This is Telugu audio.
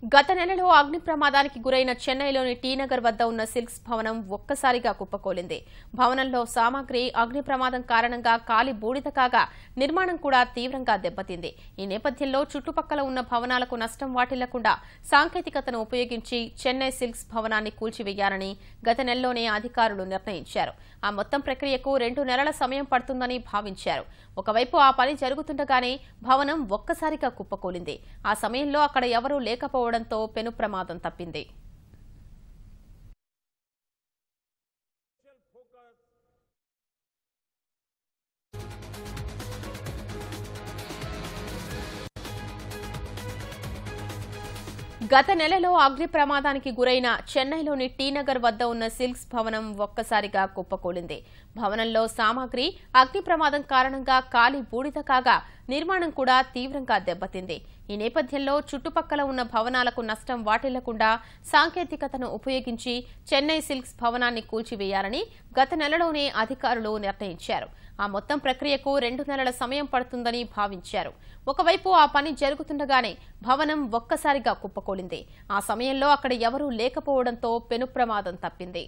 గత నెలలో అగ్ని ప్రమాదానికి గురైన చెన్నైలోని టీనగర్ వద్ద ఉన్న సిల్క్స్ భవనం ఒక్కసారిగా కుప్పకూలింది. భవనంలో సామాగ్రి అగ్ని ప్రమాదం కారణంగా కాలి బూడిద కాగా నిర్మాణం కూడా తీవ్రంగా దెబ్బతింది. ఈ నేపథ్యంలో చుట్టుపక్కల ఉన్న భవనాలకు నష్టం వాటిల్లకుండా సాంకేతికతను ఉపయోగించి చెన్నై సిల్క్స్ భవనాన్ని కూల్చివేయాలని గత నెలలోనే అధికారులు నిర్ణయించారు. ఆ మొత్తం ప్రక్రియకు 2 నెలల సమయం పడుతుందని భావించారు. ఒకవైపు ఆ పని జరుగుతుండగానే భవనం ఒక్కసారిగా కుప్పకూలింది. ఆ సమయంలో అక్కడ ఎవరూ లేకపోవడంతో పెను ప్రమాదం తప్పింది. గత నెలలో అగ్ని ప్రమాదానికి గురైన చెన్నైలోని టీనగర్ వద్ద ఉన్న సిల్క్స్ భవనం ఒక్కసారిగా కుప్పకూలింది. భవనంలో సామాగ్రి అగ్ని ప్రమాదం కారణంగా కాలి బూడిద కాగా నిర్మాణం కూడా తీవ్రంగా దెబ్బతింది. ఈ నేపథ్యంలో చుట్టుపక్కల ఉన్న భవనాలకు నష్టం వాటిల్లకుండా సాంకేతికతను ఉపయోగించి చెన్నై సిల్క్స్ భవనాన్ని కూల్చివేయాలని గత నెలలోనే అధికారులు నిర్ణయించారు. ఆ మొత్తం ప్రక్రియకు 2 నెలల సమయం పడుతుందని భావించారు. ఒకవైపు ఆ పని జరుగుతుండగానే భవనం ఒక్కసారిగా కుప్పకూలింది. ఆ సమయంలో అక్కడ ఎవరూ లేకపోవడంతో పెను ప్రమాదం తప్పింది.